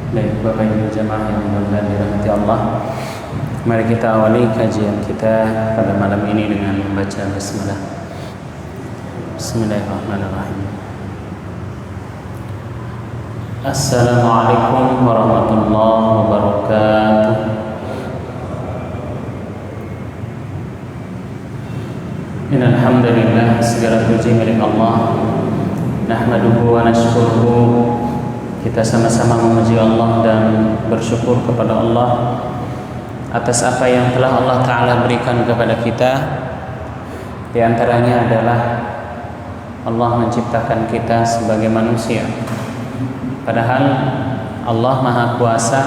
Baik, Bapak Ibu jamaah yang mudah-mudahan dirahmati Allah. Mari kita awali kajian kita pada malam ini dengan membaca bismillah. Bismillahirrahmanirrahim. Assalamualaikum warahmatullahi wabarakatuh. Innal hamdalillah, segala puji milik Allah. Nahmaduhu wa nashkuruhu. Kita sama-sama memuji Allah dan bersyukur kepada Allah atas apa yang telah Allah Ta'ala berikan kepada kita. Di antaranya adalah Allah menciptakan kita sebagai manusia. Padahal Allah Maha Kuasa,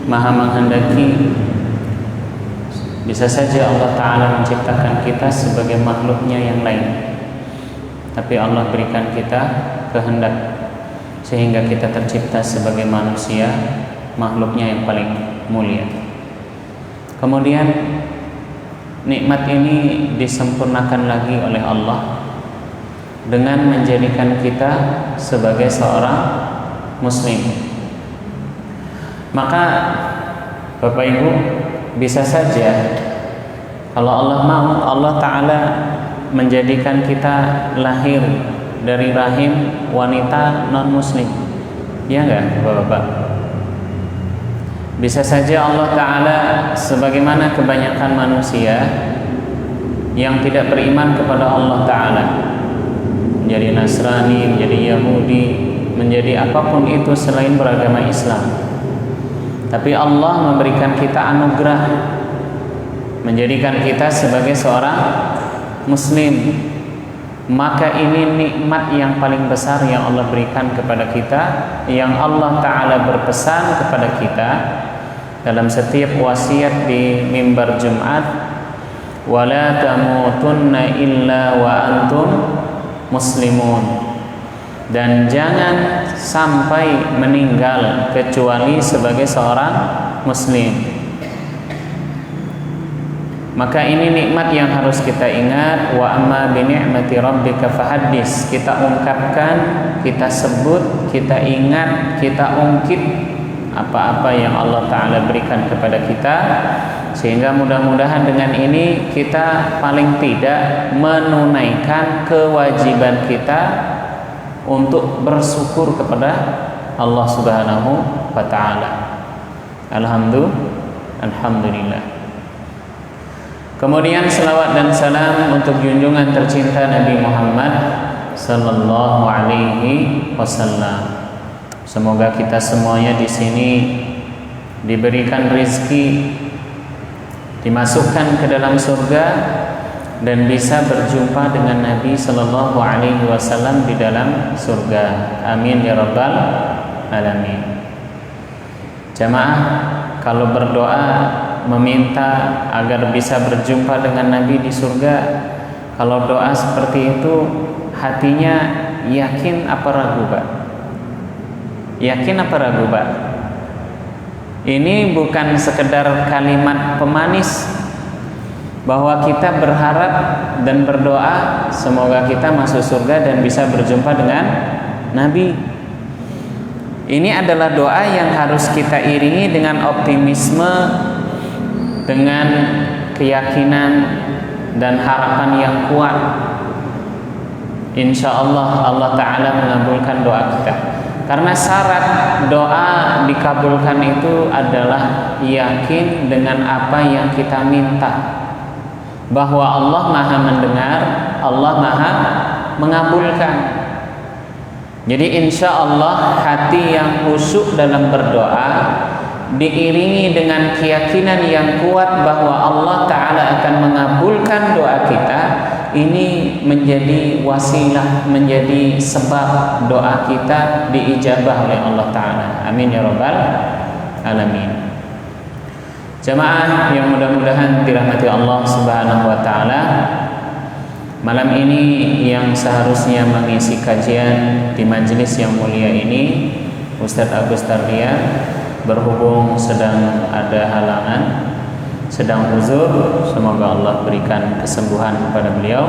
Maha menghendaki. Bisa saja Allah Ta'ala menciptakan kita sebagai makhluknya yang lain, tapi Allah berikan kita kehendak sehingga kita tercipta sebagai manusia, makhluknya yang paling mulia. Kemudian nikmat ini disempurnakan lagi oleh Allah dengan menjadikan kita sebagai seorang muslim. Maka Bapak Ibu, bisa saja kalau Allah mau, Allah Ta'ala menjadikan kita lahir dari rahim wanita non-muslim. Ya enggak, Bapak-bapak? Bisa saja Allah Ta'ala, sebagaimana kebanyakan manusia yang tidak beriman kepada Allah Ta'ala, menjadi Nasrani, menjadi Yahudi, menjadi apapun itu selain beragama Islam, tapi Allah memberikan kita anugerah, menjadikan kita sebagai seorang muslim. Maka ini nikmat yang paling besar yang Allah berikan kepada kita, yang Allah Ta'ala berpesan kepada kita dalam setiap wasiat di mimbar Jumat, wala tamutunna illa wa antum muslimun, dan jangan sampai meninggal kecuali sebagai seorang muslim. Maka ini nikmat yang harus kita ingat. Wa amma bi ni'mati rabbika fahaddis. Kita ungkapkan, kita sebut, kita ingat, kita ungkit apa-apa yang Allah Ta'ala berikan kepada kita, sehingga mudah-mudahan dengan ini kita paling tidak menunaikan kewajiban kita untuk bersyukur kepada Allah Subhanahu wa Ta'ala. Alhamdulillah. Kemudian selawat dan salam untuk junjungan tercinta Nabi Muhammad sallallahu alaihi wasallam. Semoga kita semuanya di sini diberikan rezeki, dimasukkan ke dalam surga, dan bisa berjumpa dengan Nabi sallallahu alaihi wasallam di dalam surga. Amin ya rabbal alamin. Jamaah, kalau berdoa meminta agar bisa berjumpa dengan Nabi di surga, kalau doa seperti itu hatinya yakin apa ragu, Pak? Yakin apa ragu, Pak? Ini bukan sekedar kalimat pemanis bahwa kita berharap dan berdoa semoga kita masuk surga dan bisa berjumpa dengan Nabi. Ini adalah doa yang harus kita iringi dengan optimisme, dengan keyakinan dan harapan yang kuat. Insya Allah Allah Ta'ala mengabulkan doa kita. Karena syarat doa dikabulkan itu adalah yakin dengan apa yang kita minta, bahwa Allah Maha mendengar, Allah Maha mengabulkan. Jadi insya Allah hati yang khusyuk dalam berdoa diiringi dengan keyakinan yang kuat bahwa Allah Ta'ala akan mengabulkan doa kita, ini menjadi wasilah, menjadi sebab doa kita diijabah oleh Allah Ta'ala. Amin ya rabbal alamin. Jamaah yang mudah-mudahan dirahmati Allah Subhanahu wa Ta'ala, malam ini yang seharusnya mengisi kajian di majelis yang mulia ini, Ustadz Agus Tardia, berhubung sedang ada halangan, sedang uzur. Semoga Allah berikan kesembuhan kepada beliau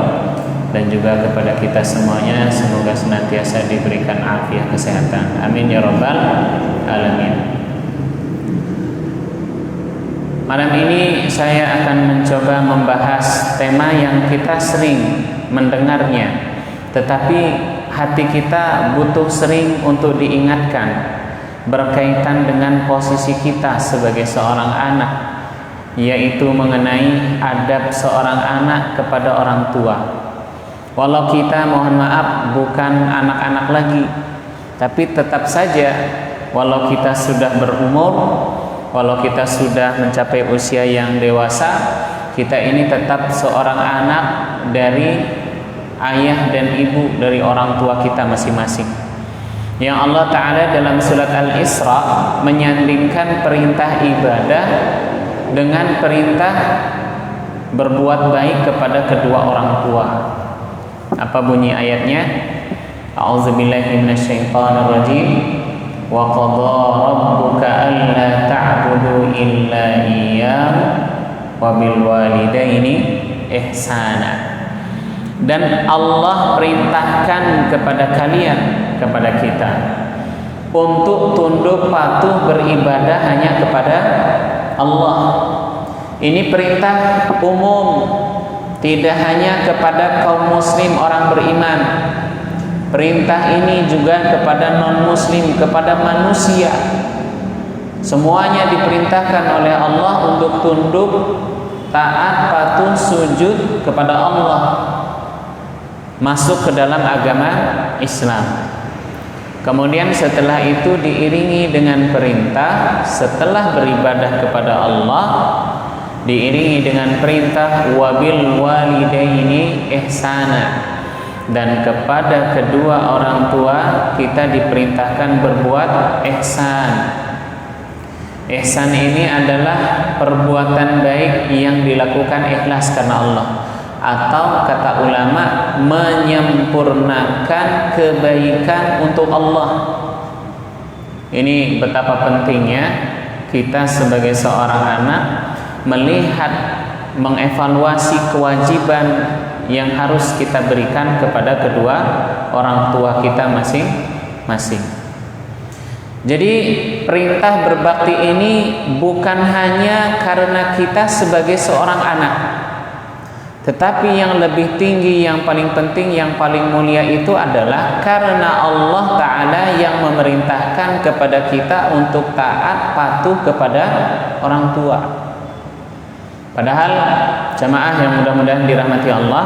dan juga kepada kita semuanya, semoga senantiasa diberikan afiat kesehatan. Amin ya rabbal alamin. Malam ini saya akan mencoba membahas tema yang kita sering mendengarnya, tetapi hati kita butuh sering untuk diingatkan berkaitan dengan posisi kita sebagai seorang anak, yaitu mengenai adab seorang anak kepada orang tua. Walau kita, mohon maaf, bukan anak-anak lagi, tapi tetap saja walau kita sudah berumur, walau kita sudah mencapai usia yang dewasa, kita ini tetap seorang anak dari ayah dan ibu, dari orang tua kita masing-masing. Yang Allah Ta'ala dalam surat Al-Isra menyandingkan perintah ibadah dengan perintah berbuat baik kepada kedua orang tua. Apa bunyi ayatnya? A'udzubillahi minasyaitonirrajim. Wa qadha rabbuka alla ta'budu illa iyyahu wa bil walidaini ihsana. Dan Allah perintahkan kepada kalian, kepada kita, untuk tunduk patuh beribadah hanya kepada Allah. Ini perintah umum, tidak hanya kepada kaum muslim orang beriman. Perintah ini juga kepada non-muslim, kepada manusia. Semuanya diperintahkan oleh Allah untuk tunduk, taat, patuh, sujud kepada Allah, masuk ke dalam agama Islam. Kemudian setelah itu diiringi dengan perintah, setelah beribadah kepada Allah, diiringi dengan perintah wabil walidaini ihsana, dan kepada kedua orang tua kita diperintahkan berbuat ihsan. Ihsan ini adalah perbuatan baik yang dilakukan ikhlas karena Allah, atau kata ulama, menyempurnakan kebaikan untuk Allah. Ini betapa pentingnya kita sebagai seorang anak melihat, mengevaluasi kewajiban yang harus kita berikan kepada kedua orang tua kita masing-masing. Jadi perintah berbakti ini bukan hanya karena kita sebagai seorang anak, tetapi yang lebih tinggi, yang paling penting, yang paling mulia itu adalah karena Allah Ta'ala yang memerintahkan kepada kita untuk taat, patuh kepada orang tua. Padahal jamaah yang mudah-mudahan dirahmati Allah,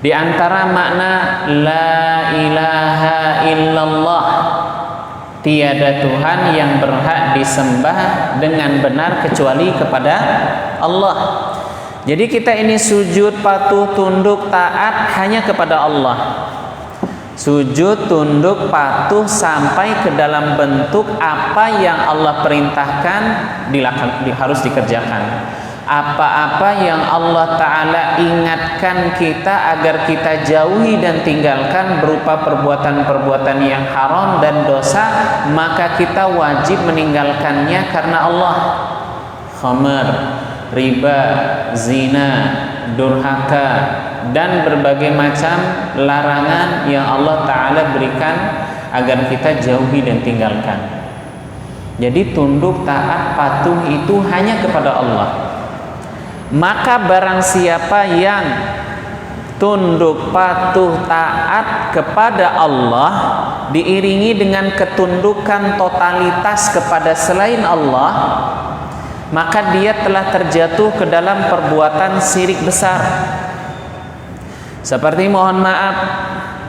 di antara makna la ilaha illallah, tiada Tuhan yang berhak disembah dengan benar kecuali kepada Allah. Jadi kita ini sujud, patuh, tunduk, taat hanya kepada Allah. Sujud, tunduk, patuh sampai ke dalam bentuk apa yang Allah perintahkan harus dikerjakan. Apa-apa yang Allah Ta'ala ingatkan kita agar kita jauhi dan tinggalkan berupa perbuatan-perbuatan yang haram dan dosa, maka kita wajib meninggalkannya karena Allah. Khamar, riba, zina, durhaka, dan berbagai macam larangan yang Allah Ta'ala berikan agar kita jauhi dan tinggalkan. Jadi tunduk, taat, patuh itu hanya kepada Allah. Maka barang siapa yang tunduk, patuh, taat kepada Allah diiringi dengan ketundukan totalitas kepada selain Allah, maka dia telah terjatuh ke dalam perbuatan syirik besar. Seperti, mohon maaf,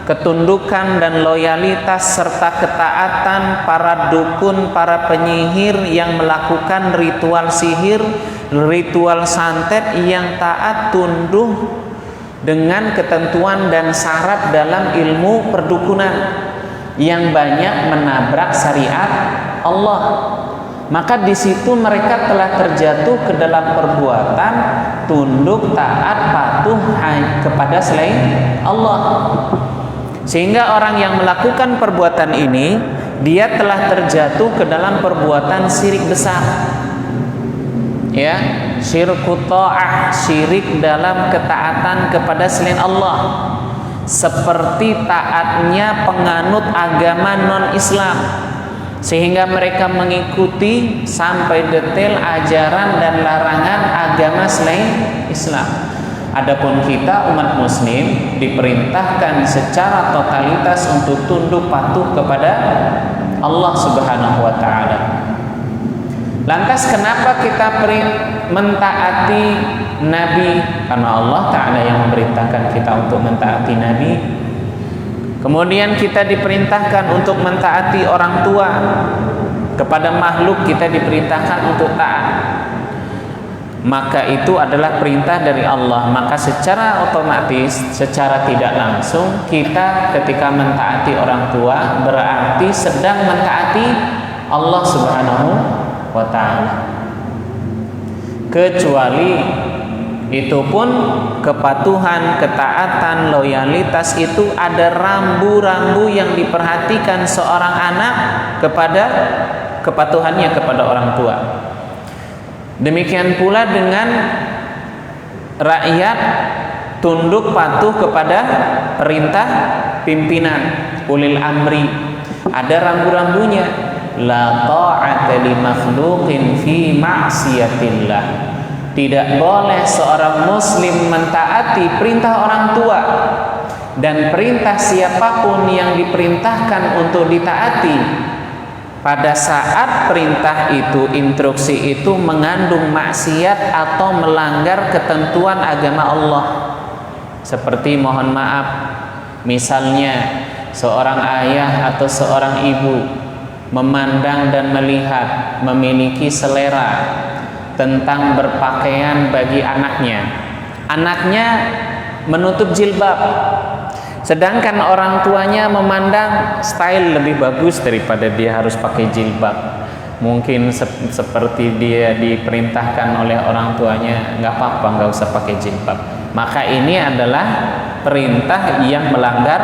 ketundukan dan loyalitas serta ketaatan para dukun, para penyihir yang melakukan ritual sihir, ritual santet, yang taat tunduk dengan ketentuan dan syarat dalam ilmu perdukunan yang banyak menabrak syariat Allah. Maka di situ mereka telah terjatuh ke dalam perbuatan tunduk, taat, patuh kepada selain Allah. Sehingga orang yang melakukan perbuatan ini, dia telah terjatuh ke dalam perbuatan syirik besar. Ya, syirku ta'ah, syirik dalam ketaatan kepada selain Allah. Seperti taatnya penganut agama non-Islam. sehingga mereka mengikuti sampai detail ajaran dan larangan agama selain Islam. Adapun kita umat muslim diperintahkan secara totalitas untuk tunduk patuh kepada Allah Subhanahu wa taala. Lantas kenapa kita mentaati Nabi? Karena Allah Ta'ala yang memerintahkan kita untuk mentaati Nabi. Kemudian kita diperintahkan untuk mentaati orang tua. Kepada makhluk kita diperintahkan untuk taat. Maka itu adalah perintah dari Allah. Maka secara otomatis, secara tidak langsung, kita ketika mentaati orang tua berarti sedang mentaati Allah Subhanahu wa ta'ala. Kecuali itu pun kepatuhan, ketaatan, loyalitas itu ada rambu-rambu yang diperhatikan seorang anak kepada kepatuhannya kepada orang tua. Demikian pula dengan rakyat tunduk patuh kepada perintah pimpinan ulil amri. Ada rambu-rambunya. La ta'ata li makhluqin fi ma'siyatillah. Tidak boleh seorang muslim mentaati perintah orang tua, dan perintah siapapun yang diperintahkan untuk ditaati pada saat perintah itu, instruksi itu mengandung maksiat atau melanggar ketentuan agama Allah. Seperti mohon maaf, misalnya seorang ayah atau seorang ibu memandang dan melihat, memiliki selera tentang berpakaian bagi anaknya. Anaknya menutup jilbab, sedangkan orang tuanya memandang style lebih bagus daripada dia harus pakai jilbab. Mungkin seperti dia diperintahkan oleh orang tuanya, nggak apa-apa, nggak usah pakai jilbab. Maka ini adalah perintah yang melanggar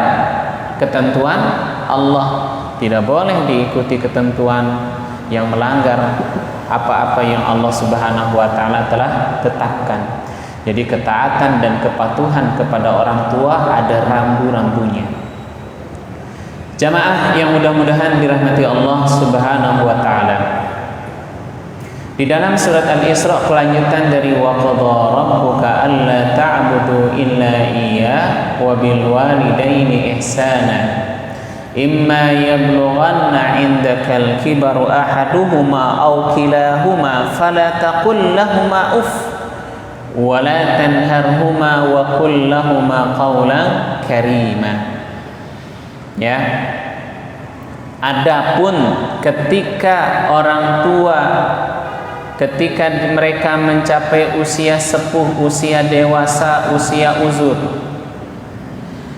ketentuan Allah. Tidak boleh diikuti ketentuan yang melanggar apa-apa yang Allah Subhanahu wa ta'ala telah tetapkan. Jadi ketaatan dan kepatuhan kepada orang tua ada rambu-rambunya. Jamaah yang mudah-mudahan dirahmati Allah Subhanahu wa ta'ala. Di dalam surat Al-Isra kelanjutan dari wa qadha rabbuka alla ta'budu illa iyyah wa bil walidaini ihsana. Imma yablughanna 'indakal kibaru ahaduhuma aw kilahuma fala taqul lahumu uff wa la tanharhuma wa qul lahumu qawlan karima. Ya. Adapun ketika orang tua, ketika mereka mencapai usia sepuh, usia dewasa, usia uzur,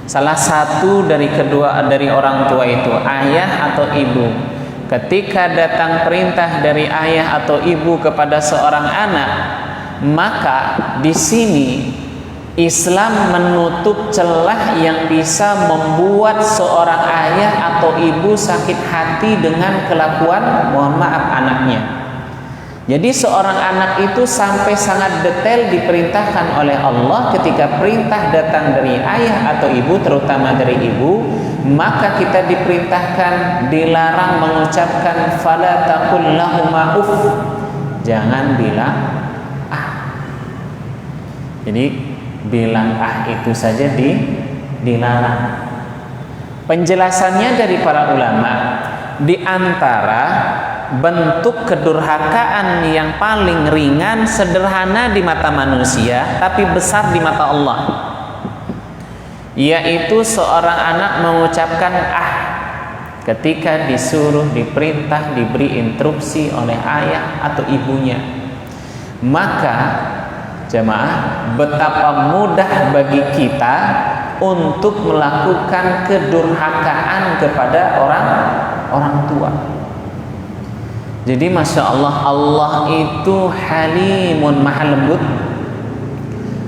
salah satu dari orang tua itu ayah atau ibu, ketika datang perintah dari ayah atau ibu kepada seorang anak, maka di sini Islam menutup celah yang bisa membuat seorang ayah atau ibu sakit hati dengan kelakuan mohon maaf anaknya. Jadi seorang anak itu sampai sangat detail diperintahkan oleh Allah. Ketika perintah datang dari ayah atau ibu, terutama dari ibu, maka kita diperintahkan, dilarang mengucapkan fala taqul lahuma uff, jangan bilang ah. Jadi bilang ah itu saja dilarang. Penjelasannya dari para ulama, di antara bentuk kedurhakaan yang paling ringan, sederhana di mata manusia tapi besar di mata Allah, yaitu seorang anak mengucapkan ah ketika disuruh, diperintah, diberi instruksi oleh ayah atau ibunya. Maka jemaah, betapa mudah bagi kita untuk melakukan kedurhakaan kepada orang tua. Jadi Masya Allah, Allah itu halimun, maha lembut.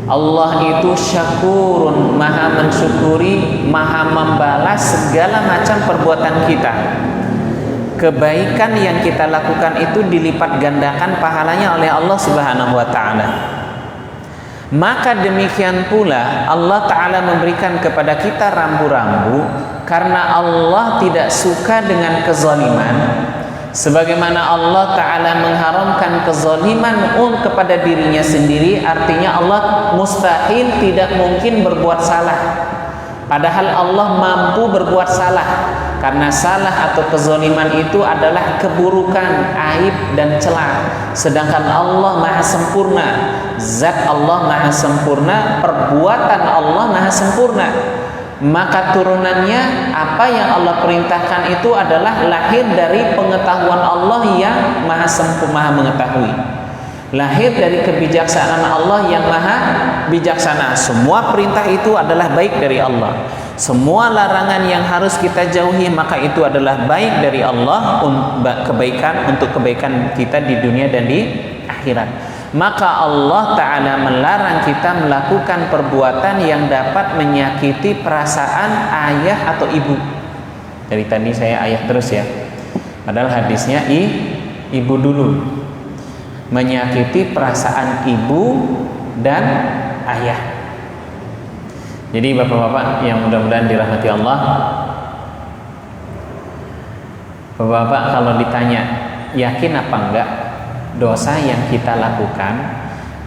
Allah itu syakurun, maha mensyukuri, maha membalas segala macam perbuatan kita. Kebaikan yang kita lakukan itu dilipat gandakan pahalanya oleh Allah Subhanahu wa ta'ala. Maka demikian pula Allah Ta'ala memberikan kepada kita rambu-rambu, karena Allah tidak suka dengan kezaliman. Sebagaimana Allah Ta'ala mengharamkan kezaliman kepada dirinya sendiri, artinya Allah mustahil, tidak mungkin berbuat salah. Padahal Allah mampu berbuat salah, karena salah atau kezaliman itu adalah keburukan, aib dan celah. Sedangkan Allah Maha Sempurna, zat Allah Maha Sempurna, perbuatan Allah Maha Sempurna. Maka turunannya apa yang Allah perintahkan itu adalah lahir dari pengetahuan Allah yang Maha Sempurna, Maha mengetahui. Lahir dari kebijaksanaan Allah yang Maha bijaksana. Semua perintah itu adalah baik dari Allah. Semua larangan yang harus kita jauhi maka itu adalah baik dari Allah, untuk kebaikan kita di dunia dan di akhirat. Maka Allah Ta'ala melarang kita melakukan perbuatan yang dapat menyakiti perasaan ayah atau ibu. Dari tadi saya ayah terus ya, padahal hadisnya ibu dulu. Menyakiti perasaan ibu dan ayah. Jadi bapak-bapak yang mudah-mudahan dirahmati Allah, bapak-bapak kalau ditanya yakin apa enggak dosa yang kita lakukan,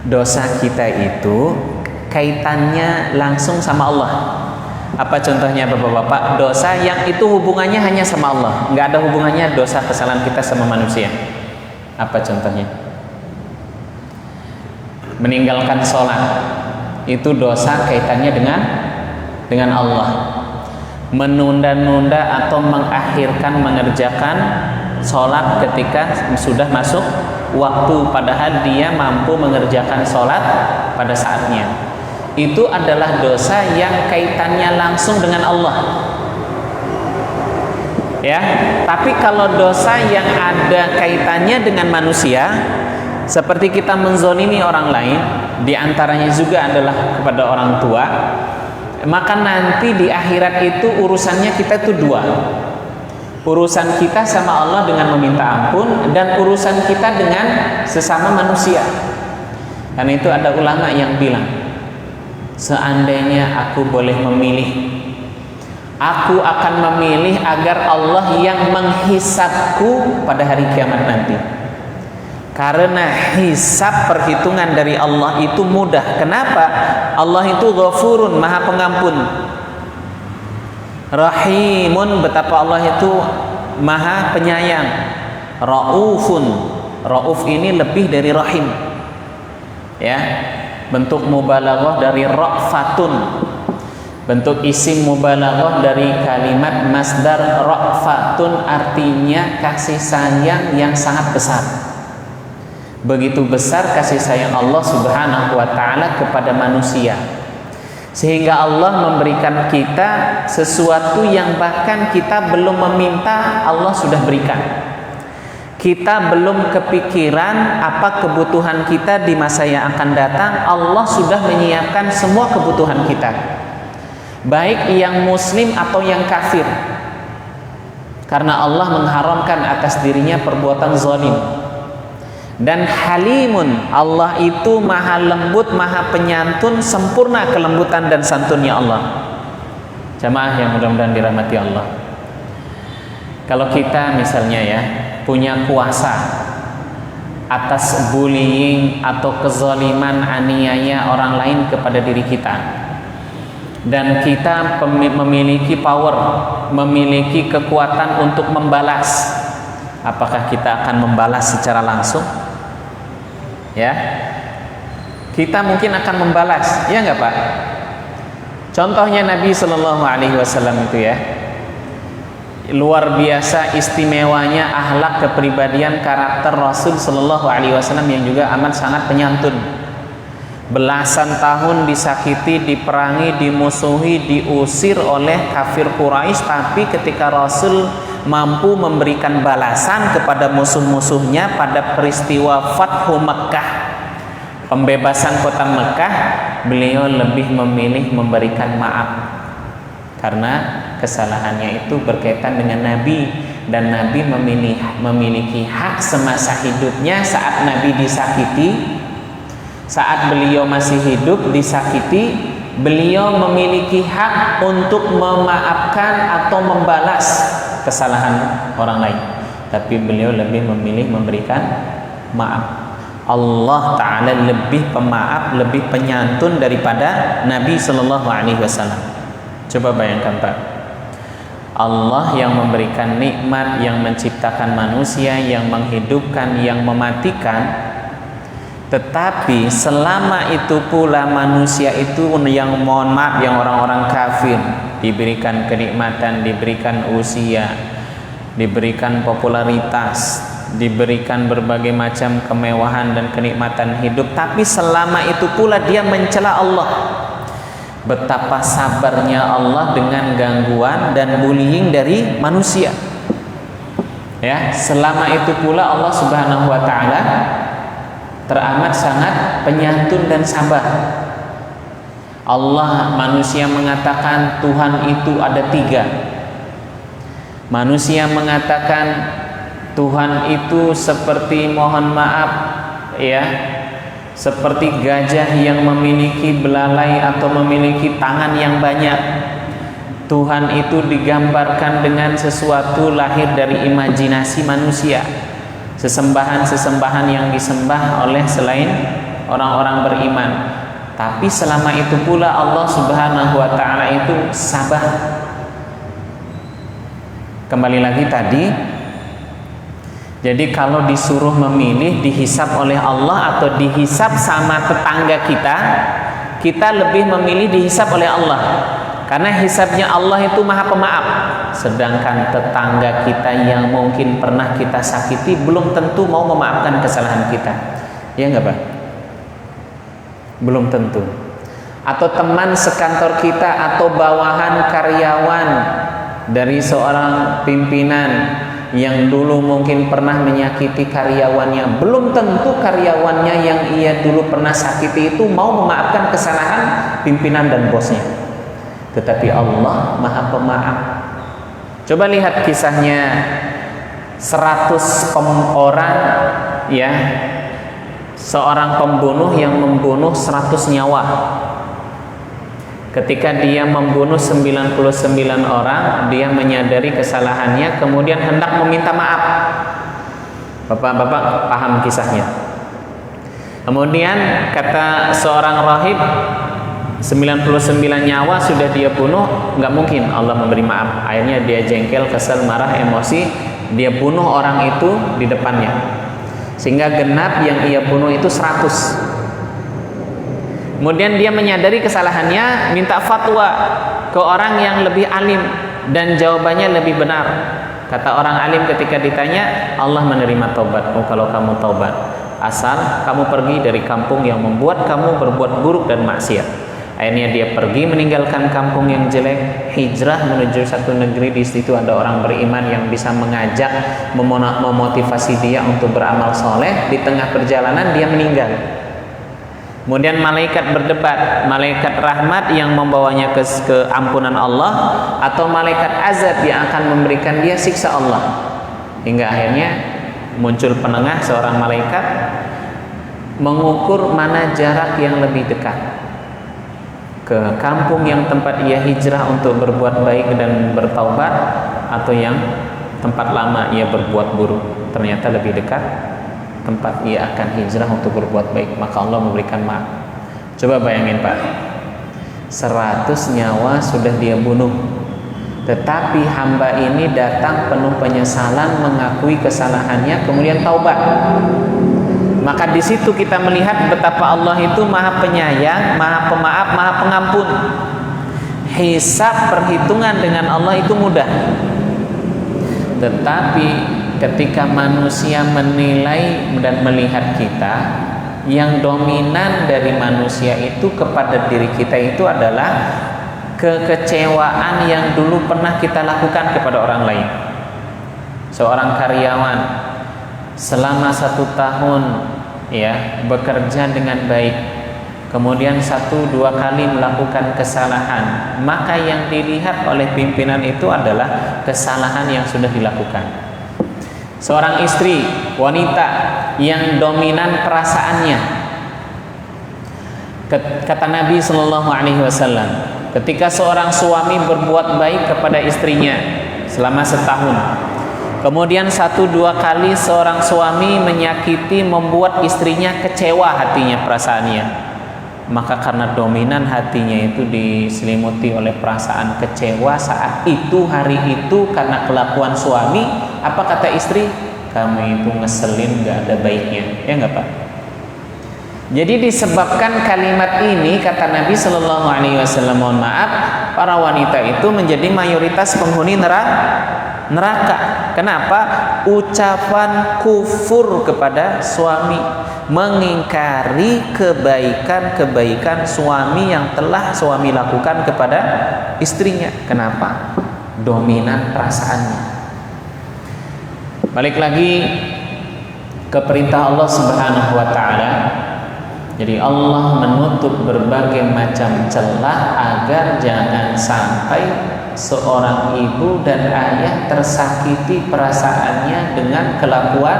dosa kita itu kaitannya langsung sama Allah. Apa contohnya bapak-bapak? Dosa yang itu hubungannya hanya sama Allah, nggak ada hubungannya dosa kesalahan kita sama manusia. Apa contohnya? Meninggalkan sholat itu dosa kaitannya dengan Allah. Menunda-nunda atau mengakhirkan mengerjakan sholat ketika sudah masuk waktu, padahal dia mampu mengerjakan sholat pada saatnya, itu adalah dosa yang kaitannya langsung dengan Allah. Ya, tapi kalau dosa yang ada kaitannya dengan manusia, seperti kita menzolimi orang lain, diantaranya juga adalah kepada orang tua, maka nanti di akhirat itu urusannya kita itu dua. Urusan kita sama Allah dengan meminta ampun, dan urusan kita dengan sesama manusia. Karena itu ada ulama yang bilang, seandainya aku boleh memilih, aku akan memilih agar Allah yang menghisabku pada hari kiamat nanti. Karena hisab, perhitungan dari Allah itu mudah. Kenapa? Allah itu Ghafurun, Maha Pengampun, Rahimun, betapa Allah itu Maha Penyayang, Raufun, Rauf ini lebih dari Rahim. Ya, bentuk mubalaghah dari Ra'fatun, bentuk isim mubalaghah dari kalimat masdar Ra'fatun, artinya kasih sayang yang sangat besar. Begitu besar kasih sayang Allah Subhanahu wa ta'ala kepada manusia, sehingga Allah memberikan kita sesuatu yang bahkan kita belum meminta, Allah sudah berikan. Kita belum kepikiran apa kebutuhan kita di masa yang akan datang, Allah sudah menyiapkan semua kebutuhan kita, baik yang muslim atau yang kafir. Karena Allah mengharamkan atas dirinya perbuatan zalim. Dan Halimun, Allah itu maha lembut, maha penyantun, sempurna kelembutan dan santunnya Allah. Jamaah yang mudah-mudahan dirahmati Allah, kalau kita misalnya ya punya kuasa atas bullying atau kezaliman, aniaya orang lain kepada diri kita, dan kita memiliki power, memiliki kekuatan untuk membalas, apakah kita akan membalas secara langsung? Ya, kita mungkin akan membalas, ya nggak Pak? Contohnya Nabi Shallallahu Alaihi Wasallam itu ya, luar biasa istimewanya akhlak, kepribadian, karakter Rasul Shallallahu Alaihi Wasallam yang juga amat sangat penyantun. Belasan tahun disakiti, diperangi, dimusuhi, diusir oleh kafir Quraisy, tapi ketika Rasul mampu memberikan balasan kepada musuh-musuhnya pada peristiwa Fathu Mekah, pembebasan kota Mekah, beliau lebih memilih memberikan maaf karena kesalahannya itu berkaitan dengan Nabi, dan Nabi memiliki hak semasa hidupnya. Saat Nabi disakiti, saat beliau masih hidup disakiti, beliau memiliki hak untuk memaafkan atau membalas kesalahan orang lain. tapi beliau lebih memilih memberikan maaf. Allah Ta'ala lebih pemaaf, lebih penyantun daripada Nabi Sallallahu Alaihi Wasallam. Coba bayangkan Pak, Allah yang memberikan nikmat, yang menciptakan manusia, yang menghidupkan, yang mematikan, tetapi selama itu pula manusia itu yang, mohon maaf, yang orang-orang kafir diberikan kenikmatan, diberikan usia, diberikan popularitas, diberikan berbagai macam kemewahan dan kenikmatan hidup, tapi selama itu pula dia mencela Allah. Betapa sabarnya Allah dengan gangguan dan bullying dari manusia. Ya, selama itu pula Allah Subhanahu wa taala teramat sangat penyantun dan sabar. Allah, manusia mengatakan Tuhan itu ada 3. Manusia mengatakan Tuhan itu seperti, mohon maaf ya, seperti gajah yang memiliki belalai atau memiliki tangan yang banyak. Tuhan itu digambarkan dengan sesuatu lahir dari imajinasi manusia, sesembahan-sesembahan yang disembah oleh selain orang-orang beriman. Tapi selama itu pula Allah Subhanahu wa taala itu sabar. Kembali lagi tadi, jadi kalau disuruh memilih dihisab oleh Allah atau dihisab sama tetangga kita, kita lebih memilih dihisab oleh Allah. Karena hisabnya Allah itu maha pemaaf. Sedangkan tetangga kita yang mungkin pernah kita sakiti belum tentu mau memaafkan kesalahan kita. Ya enggak Pak? Belum tentu. Atau teman sekantor kita atau bawahan karyawan dari seorang pimpinan yang dulu mungkin pernah menyakiti karyawannya, belum tentu karyawannya yang ia dulu pernah sakiti itu mau memaafkan kesalahan pimpinan dan bosnya. Tetapi Allah maha pemaaf. Coba lihat kisahnya 100 orang ya, seorang pembunuh yang membunuh 100 nyawa. Ketika dia membunuh 99 orang, dia menyadari kesalahannya, kemudian hendak meminta maaf. Bapak-bapak paham kisahnya. Kemudian kata seorang rahib, 99 nyawa sudah dia bunuh, nggak mungkin Allah memberi maaf. Akhirnya dia jengkel, kesel, marah, emosi, dia bunuh orang itu di depannya. Sehingga genap yang ia bunuh itu 100. Kemudian dia menyadari kesalahannya, minta fatwa ke orang yang lebih alim, dan jawabannya lebih benar. Kata orang alim ketika ditanya, Allah menerima taubat. Oh, kalau kamu taubat, asal kamu pergi dari kampung yang membuat kamu berbuat buruk dan maksiat. Akhirnya dia pergi meninggalkan kampung yang jelek, hijrah menuju satu negeri. Di situ ada orang beriman yang bisa mengajak, memotivasi dia untuk beramal soleh. Di tengah perjalanan dia meninggal. Kemudian malaikat berdebat, malaikat rahmat yang membawanya ke ampunan Allah atau malaikat azab yang akan memberikan dia siksa Allah. Hingga akhirnya muncul penengah, seorang malaikat mengukur mana jarak yang lebih dekat, ke kampung yang tempat ia hijrah untuk berbuat baik dan bertaubat, atau yang tempat lama ia berbuat buruk. Ternyata lebih dekat tempat ia akan hijrah untuk berbuat baik, maka Allah memberikan maaf. Coba bayangin Pak, 100 nyawa sudah dia bunuh, tetapi hamba ini datang penuh penyesalan, mengakui kesalahannya, kemudian taubat. Maka di situ kita melihat betapa Allah itu maha penyayang, maha pemaaf, maha pengampun. Hisab, perhitungan dengan Allah itu mudah. Tetapi ketika manusia menilai dan melihat kita, yang dominan dari manusia itu kepada diri kita itu adalah kekecewaan yang dulu pernah kita lakukan kepada orang lain. Seorang karyawan selama 1 tahun ya bekerja dengan baik, kemudian 1-2 kali melakukan kesalahan, maka yang dilihat oleh pimpinan itu adalah kesalahan yang sudah dilakukan. Seorang istri, wanita yang dominan perasaannya, kata Nabi Sallallahu Alaihi Wasallam, ketika seorang suami berbuat baik kepada istrinya selama setahun, Kemudian 1-2 kali seorang suami menyakiti, membuat istrinya kecewa hatinya, perasaannya. Maka karena dominan hatinya itu diselimuti oleh perasaan kecewa saat itu, hari itu, karena kelakuan suami, apa kata istri? Kamu itu ngeselin, gak ada baiknya. Ya enggak Pak? Jadi disebabkan kalimat ini, kata Nabi Shallallahu Alaihi Wasallam, mohon maaf, para wanita itu menjadi mayoritas penghuni neraka. Kenapa? Ucapan kufur kepada suami, mengingkari kebaikan-kebaikan suami yang telah suami lakukan kepada istrinya. Kenapa? Dominan perasaannya. Balik lagi ke perintah Allah Subhanahu wa taala. Jadi Allah menutup berbagai macam celah agar jangan sampai seorang ibu dan ayah tersakiti perasaannya dengan kelakuan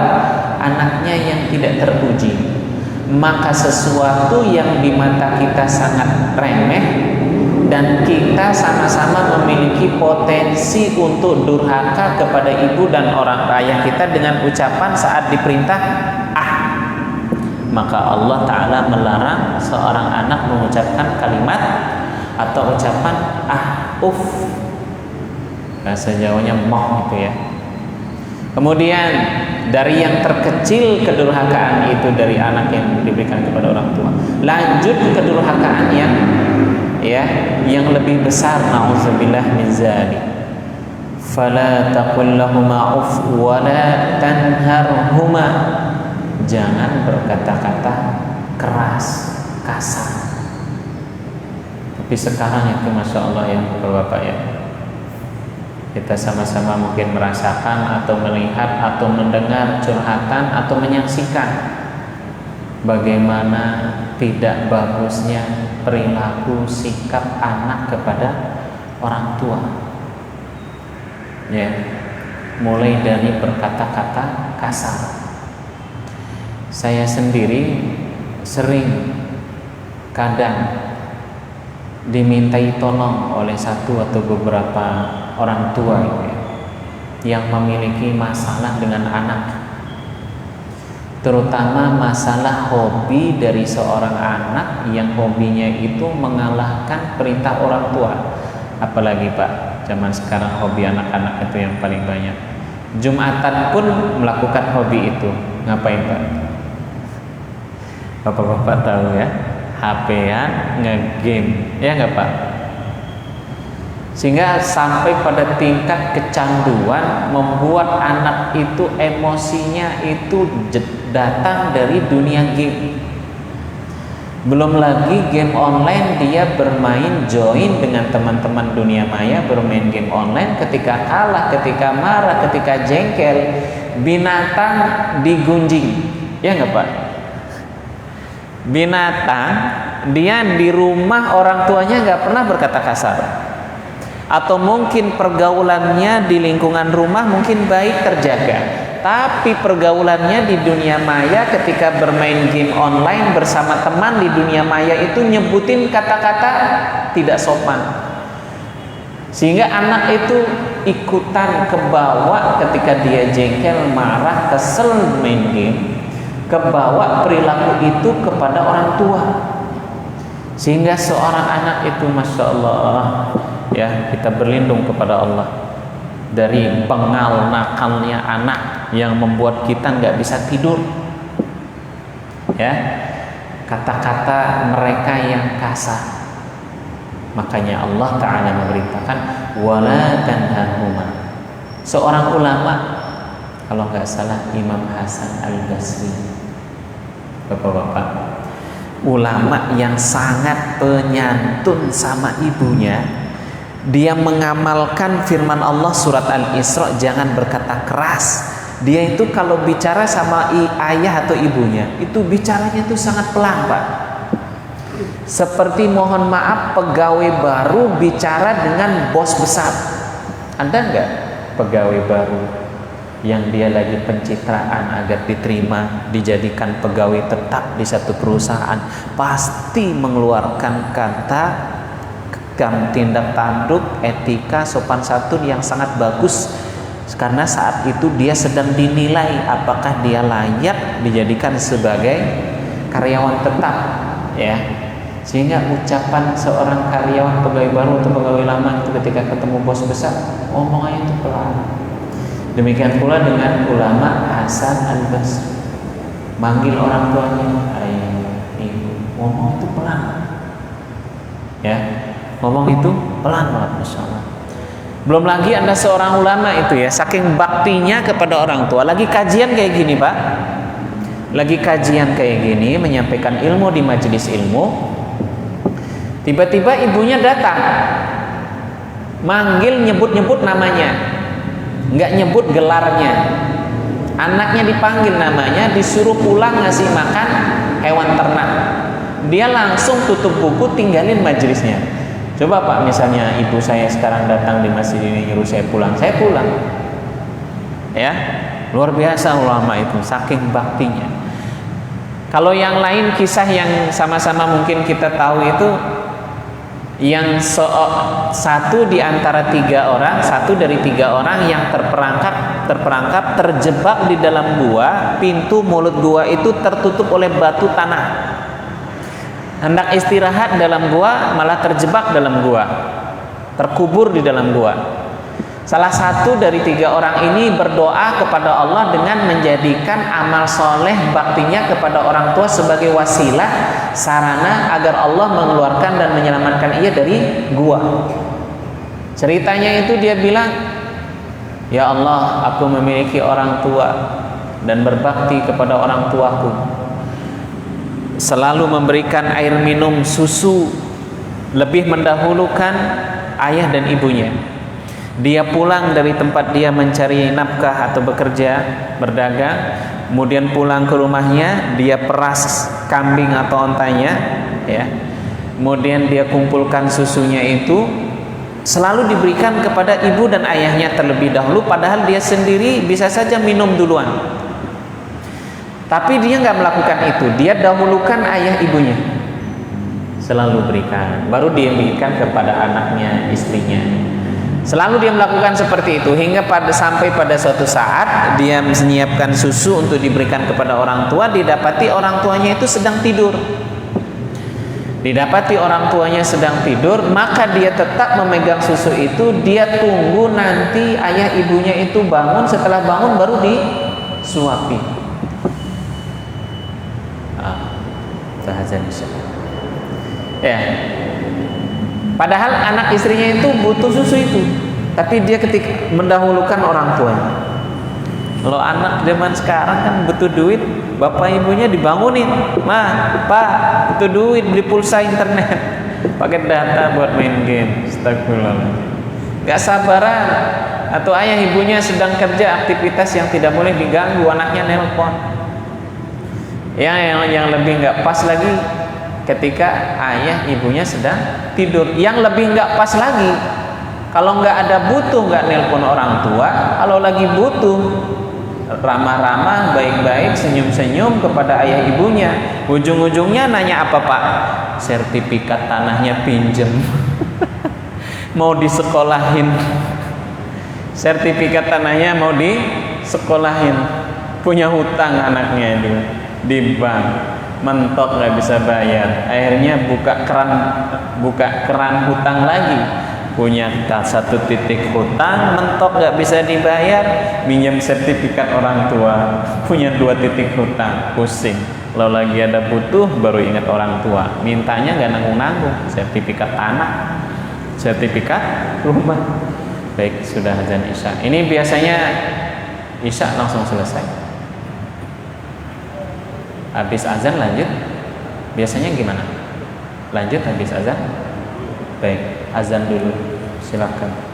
anaknya yang tidak terpuji. Maka sesuatu yang di mata kita sangat remeh dan kita sama-sama memiliki potensi untuk durhaka kepada ibu dan orang ayah kita dengan ucapan saat diperintah maka Allah Ta'ala melarang seorang anak mengucapkan kalimat atau ucapan bahasa Jawanya moh gitu ya. Kemudian dari yang terkecil kedurhakaan itu dari anak yang diberikan kepada orang tua, lanjut kedurhakaan yang lebih besar, na'udzubillah min dzalik. Fala taqul lahuma uff wa la tanharhuma. Jangan berkata-kata keras, kasar. Tapi sekarang itu Masya Allah ya Bapak ya, kita sama-sama mungkin merasakan atau melihat atau mendengar curhatan atau menyaksikan bagaimana tidak bagusnya perilaku sikap anak kepada orang tua ya, mulai dari berkata-kata kasar. Saya sendiri sering kadang dimintai tolong oleh satu atau beberapa orang tua yang memiliki masalah dengan anak, terutama masalah hobi dari seorang anak yang hobinya itu mengalahkan perintah orang tua. Apalagi Pak, zaman sekarang hobi anak-anak itu yang paling banyak. Jumatan pun melakukan hobi itu. Ngapain Pak? Bapak-bapak tahu ya, HP-an, nge-game, ya nggak Pak? Sehingga sampai pada tingkat kecanduan membuat anak itu emosinya itu datang dari dunia game. Belum lagi game online, dia bermain join dengan teman-teman dunia maya, bermain game online. Ketika kalah, ketika marah, ketika jengkel, binatang digunjing, ya nggak Pak? Binatang dia di rumah orang tuanya nggak pernah berkata kasar, atau mungkin pergaulannya di lingkungan rumah mungkin baik terjaga, tapi pergaulannya di dunia maya ketika bermain game online bersama teman di dunia maya itu nyebutin kata-kata tidak sopan, sehingga anak itu ikutan kebawa ketika dia jengkel, marah, kesel main game, kebawa perilaku itu kepada orang tua, sehingga seorang anak itu Masya Allah ya, kita berlindung kepada Allah dari bengal nakalnya anak yang membuat kita nggak bisa tidur ya, kata-kata mereka yang kasar. Makanya Allah Ta'ala memerintahkan wala tanharhuma. Seorang ulama, kalau nggak salah Imam Hasan Al-Basri, bapak-bapak, ulama yang sangat penyantun sama ibunya, dia mengamalkan firman Allah surat Al-Isra, jangan berkata keras. Dia itu kalau bicara sama ayah atau ibunya itu bicaranya itu sangat pelan Pak, seperti mohon maaf pegawai baru bicara dengan bos besar. Ada nggak pegawai baru yang dia lagi pencitraan agar diterima, dijadikan pegawai tetap di satu perusahaan, pasti mengeluarkan kata tindak tanduk, etika, sopan santun yang sangat bagus karena saat itu dia sedang dinilai apakah dia layak dijadikan sebagai karyawan tetap, ya. Sehingga ucapan seorang karyawan pegawai baru atau pegawai lama itu ketika ketemu bos besar, omongannya itu pelan. Demikian pula dengan ulama Hasan Al-Basri, manggil orang tuanya ayah, ibu, ngomong itu pelan, ya, ngomong itu pelan banget, masya Allah. Belum lagi ada seorang ulama itu ya, saking baktinya kepada orang tua, lagi kajian kayak gini Pak, lagi kajian kayak gini, menyampaikan ilmu di majelis ilmu. Tiba-tiba ibunya datang, manggil, nyebut-nyebut namanya, nggak nyebut gelarnya. Anaknya dipanggil namanya, disuruh pulang ngasih makan hewan ternak. Dia langsung tutup buku, tinggalin majelisnya. Coba Pak, misalnya ibu saya sekarang datang di masjid ini nyuruh saya pulang ya, luar biasa ulama itu, saking baktinya. Kalau yang lain kisah yang sama-sama mungkin kita tahu itu, yang satu di antara satu dari tiga orang yang terperangkap terjebak di dalam gua, pintu mulut gua itu tertutup oleh batu tanah. Hendak istirahat dalam gua, malah terjebak dalam gua, terkubur di dalam gua. Salah satu dari tiga orang ini berdoa kepada Allah dengan menjadikan amal soleh baktinya kepada orang tua sebagai wasilah, sarana agar Allah mengeluarkan dan menyelamatkan ia dari gua. Ceritanya itu dia bilang, ya Allah, aku memiliki orang tua dan berbakti kepada orang tuaku, selalu memberikan air minum, susu, lebih mendahulukan ayah dan ibunya. Dia pulang dari tempat dia mencari nafkah atau bekerja, berdagang, kemudian pulang ke rumahnya, dia peras kambing atau ontanya, ya. Kemudian dia kumpulkan susunya itu, selalu diberikan kepada ibu dan ayahnya terlebih dahulu, padahal dia sendiri bisa saja minum duluan. Tapi dia nggak melakukan itu, dia dahulukan ayah ibunya, selalu berikan, baru dia berikan kepada anaknya, istrinya. Selalu dia melakukan seperti itu hingga sampai pada suatu saat dia menyiapkan susu untuk diberikan kepada orang tua, didapati orang tuanya itu sedang tidur. Maka dia tetap memegang susu itu, dia tunggu nanti ayah ibunya itu bangun, setelah bangun baru disuapi. Ya. Padahal anak istrinya itu butuh susu itu, tapi dia ketika mendahulukan orang tuanya. Kalau anak zaman sekarang kan butuh duit, bapak ibunya dibangunin, "Ma, Pak, butuh duit beli pulsa internet, pakai data buat main game." Astagfirullah. Gak sabaran, atau ayah ibunya sedang kerja aktivitas yang tidak boleh diganggu, anaknya nelpon. Yang lebih gak pas lagi, ketika ayah ibunya sedang tidur. Yang lebih nggak pas lagi, kalau nggak ada butuh nggak nelpon orang tua, kalau lagi butuh ramah-ramah, baik-baik, senyum-senyum kepada ayah ibunya. Ujung-ujungnya nanya apa Pak? Sertifikat tanahnya pinjem. Mau disekolahin. Sertifikat tanahnya mau disekolahin. Punya hutang anaknya itu di bank. Mentok nggak bisa bayar, akhirnya buka keran hutang lagi, punya satu titik hutang, mentok nggak bisa dibayar, minjem sertifikat orang tua, punya 2 titik hutang, pusing. Kalau lagi ada butuh baru ingat orang tua, mintanya nggak nanggung-nanggung, sertifikat tanah, sertifikat rumah. Baik, sudah azan Isya. Ini biasanya Isya langsung selesai. Habis azan lanjut, biasanya gimana? Lanjut habis azan? Baik, azan dulu, silakan.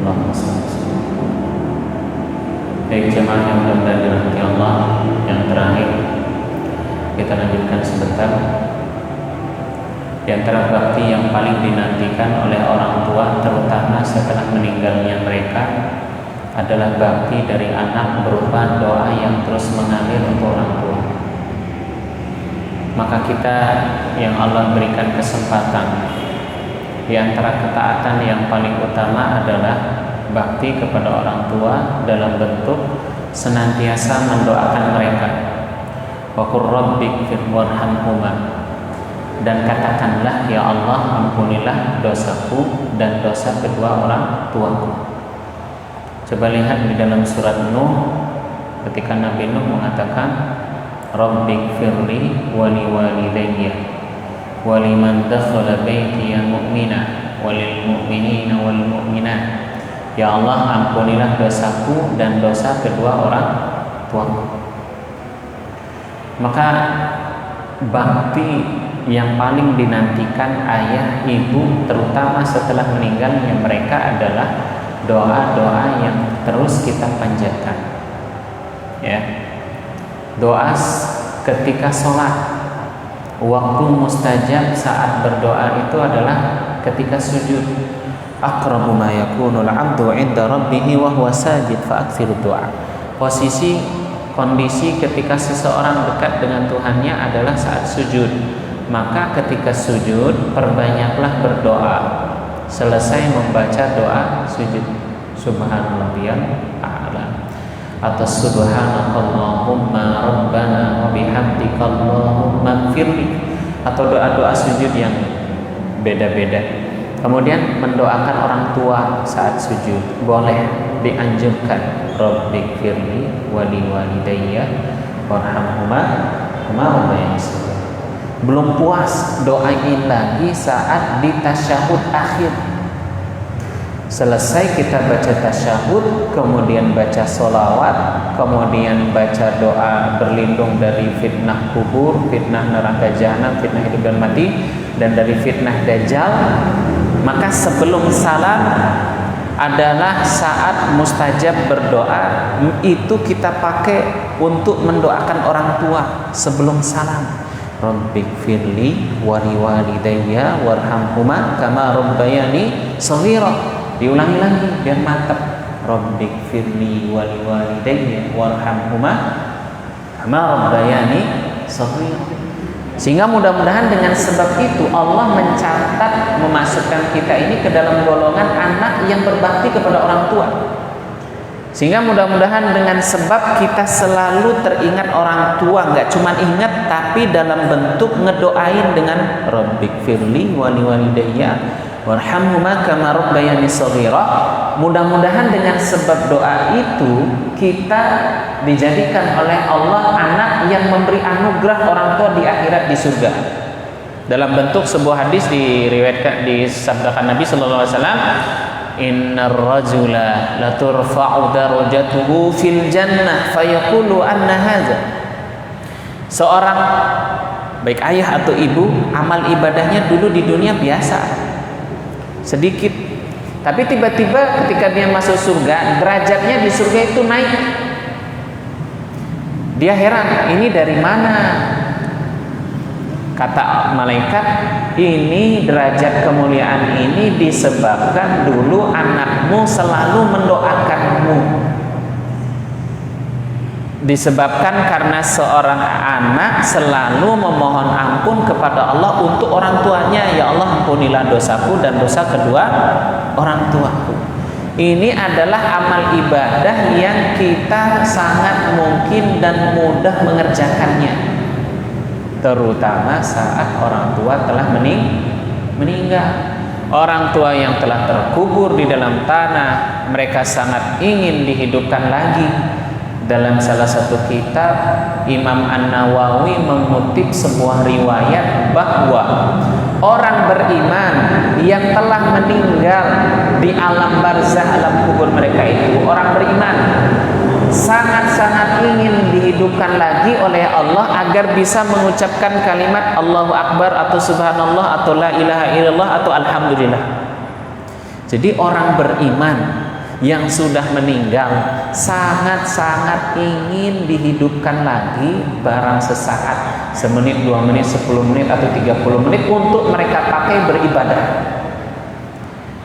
Allahumma shalli ala Muhammad. Baik jemaah yang mudah-mudahan dirahmati Allah, yang terakhir kita lanjutkan sebentar. Di antara bakti yang paling dinantikan oleh orang tua, terutama setelah meninggalnya mereka, adalah bakti dari anak berupa doa yang terus mengalir untuk orang tua. Maka kita yang Allah berikan kesempatan, di antara ketaatan yang paling utama adalah bakti kepada orang tua dalam bentuk senantiasa mendoakan mereka. Wa qur rabbighfir warhamhuma, dan katakanlah, ya Allah, ampunilah dosaku dan dosa kedua orang tuaku. Coba lihat di dalam surat Nuh, ketika Nabi Nuh mengatakan, Rabbighfirli wa liwalidayya wa liman dakhala baitiya mu'mina wa lil mu'minina wal mu'minat. Ya Allah, ampunilah dosaku dan dosa kedua orang tuaku. Maka bakti yang paling dinantikan ayah ibu, terutama setelah meninggalnya mereka, adalah doa-doa yang terus kita panjatkan. Ya, doa ketika sholat, waktu mustajab saat berdoa itu adalah ketika sujud. Aqrabu ma yakunul 'abdu 'inda rabbih wa huwa sajid fa aktsirud du'a. Kondisi ketika seseorang dekat dengan Tuhannya adalah saat sujud. Maka ketika sujud, perbanyaklah berdoa. Selesai membaca doa sujud, subhanallahiyal a'la, atau subhanakallahumma rabbana wa bihamdika allahumma ighfirli, atau doa-doa sujud yang beda-beda. Kemudian mendoakan orang tua saat sujud boleh, dianjurkan. Rabbighfirli wa liwalidayya warhamhuma kama rabbayani shaghira. Belum puas, doain lagi saat di tasyahud akhir. Selesai kita baca tasyahud, kemudian baca sholawat, kemudian baca doa berlindung dari fitnah kubur, fitnah neraka jahanam, fitnah hidup dan mati, dan dari fitnah dajjal. Maka sebelum salam adalah saat mustajab berdoa. Itu kita pakai untuk mendoakan orang tua sebelum salam. Rabbighfirli wa liwalidayya warhamhuma kama rabbayani shaghira. Diulangi lagi biar mantap. Rabbighfirli wa liwalidayya warhamhuma kama rabbayani shaghira. Sehingga mudah-mudahan dengan sebab itu Allah mencatat, memasukkan kita ini ke dalam golongan anak yang berbakti kepada orang tua. Sehingga mudah-mudahan dengan sebab kita selalu teringat orang tua, nggak cuma ingat tapi dalam bentuk ngedoain dengan Rabbighfirli wa liwalidayya warhamhuma kama rabbayani shaghira. Mudah-mudahan dengan sebab doa itu kita dijadikan oleh Allah anak yang memberi anugerah orang tua di akhirat, di surga. Dalam bentuk sebuah hadis diriwayatkan, disabdakan Nabi sallallahu alaihi wasallam, innar rajula la turfa'u darajatuhu fil jannah fayaqulu anna hadza. Seorang, baik ayah atau ibu, amal ibadahnya dulu di dunia biasa, sedikit, tapi tiba-tiba ketika dia masuk surga, derajatnya di surga itu naik. Dia heran, ini dari mana? Kata malaikat, ini derajat kemuliaan ini disebabkan dulu anakmu selalu mendoakanmu. Disebabkan karena seorang anak selalu memohon ampun kepada Allah untuk orang tuanya. Ya Allah, ampunilah dosaku dan dosa kedua orang tuaku. Ini adalah amal ibadah yang kita sangat mungkin dan mudah mengerjakannya, terutama saat orang tua telah meninggal. Orang tua yang telah terkubur di dalam tanah, mereka sangat ingin dihidupkan lagi. Dalam salah satu kitab, Imam An-Nawawi mengutip sebuah riwayat bahwa orang beriman yang telah meninggal di alam barzah, alam kubur mereka itu, orang beriman sangat-sangat ingin dihidupkan lagi oleh Allah agar bisa mengucapkan kalimat Allahu Akbar atau Subhanallah atau La ilaha illallah atau Alhamdulillah. Jadi orang beriman yang sudah meninggal sangat-sangat ingin dihidupkan lagi barang sesaat, semenit, 2 menit, 10 menit atau 30 menit untuk mereka pakai beribadah.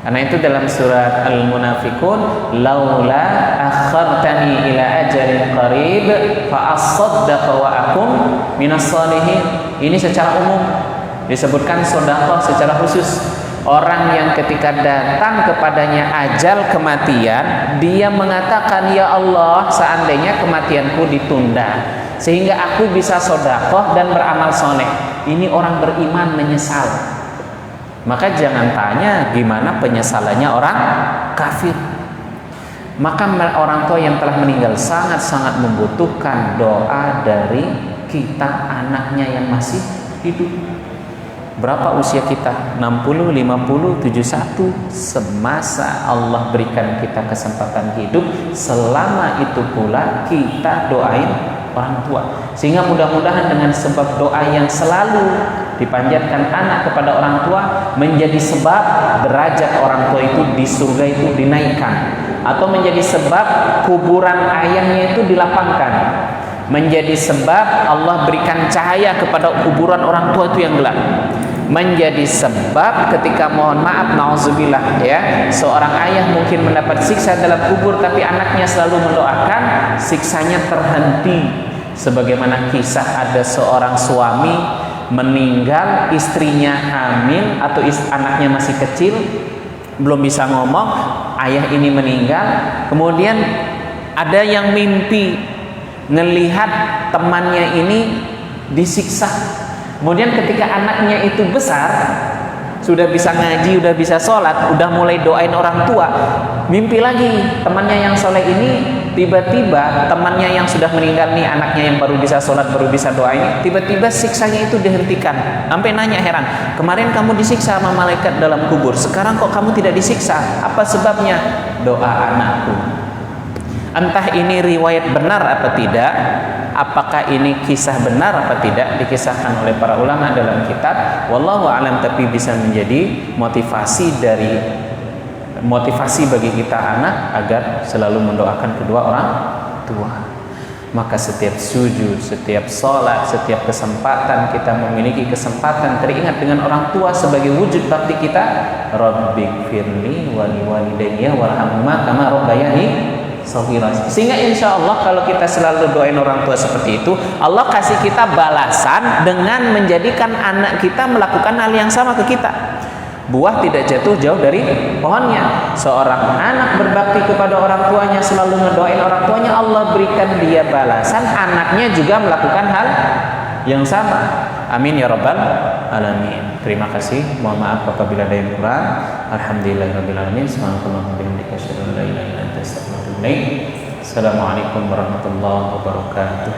Karena itu dalam surat Al-Munafiqun, laula akhartani ila ajalin qarib fa asaddaqa wa akum minas shalihin. Ini secara umum disebutkan sedekah secara khusus. Orang yang ketika datang kepadanya ajal kematian, dia mengatakan, ya Allah, seandainya kematianku ditunda sehingga aku bisa sedekah dan beramal soleh. Ini orang beriman menyesal. Maka jangan tanya gimana penyesalannya orang kafir. Maka orang tua yang telah meninggal sangat-sangat membutuhkan doa dari kita, anaknya yang masih hidup. Berapa usia kita? 60, 50, 71. Semasa Allah berikan kita kesempatan hidup, selama itu pula kita doain orang tua. Sehingga mudah-mudahan dengan sebab doa yang selalu dipanjatkan anak kepada orang tua menjadi sebab derajat orang tua itu di surga itu dinaikkan, atau menjadi sebab kuburan ayahnya itu dilapangkan, menjadi sebab Allah berikan cahaya kepada kuburan orang tua itu yang gelap, menjadi sebab ketika mohon maaf nauzubillah ya, seorang ayah mungkin mendapat siksa dalam kubur tapi anaknya selalu mendoakan siksanya terhenti. Sebagaimana kisah ada seorang suami meninggal, istrinya hamil atau anaknya masih kecil belum bisa ngomong, ayah ini meninggal, kemudian ada yang mimpi ngelihat temannya ini disiksa. Kemudian ketika anaknya itu besar, sudah bisa ngaji, udah bisa sholat, udah mulai doain orang tua, mimpi lagi temannya yang soleh ini, tiba-tiba temannya yang sudah meninggal nih, anaknya yang baru bisa sholat, baru bisa doa ini, tiba-tiba siksanya itu dihentikan. Sampai nanya heran, kemarin kamu disiksa sama malaikat dalam kubur, sekarang kok kamu tidak disiksa? Apa sebabnya? Doa anakku. Entah ini riwayat benar apa tidak, apakah ini kisah benar apa tidak, dikisahkan oleh para ulama dalam kitab, wallahu alam, tapi bisa menjadi motivasi bagi kita anak agar selalu mendoakan kedua orang tua. Maka setiap sujud, setiap sholat, setiap kesempatan kita memiliki kesempatan teringat dengan orang tua sebagai wujud bakti kita. Rabbighfirli wa liwalidayya warhamhuma kama rabbayani shaghira. Sehingga insya Allah kalau kita selalu doain orang tua seperti itu, Allah kasih kita balasan dengan menjadikan anak kita melakukan hal yang sama ke kita. Buah tidak jatuh jauh dari pohonnya. Seorang anak berbakti kepada orang tuanya, selalu ngedoain orang tuanya, Allah berikan dia balasan, anaknya juga melakukan hal yang sama. Amin ya rabbal alamin. Terima kasih. Mohon maaf apabila ada yang kurang. Alhamdulillahirabbil alamin. Subhanakallahumma wa bihamdika asyhadu an la ilaha illa anta astaghfiruka wa atubu ilaik. Assalamualaikum warahmatullahi wabarakatuh.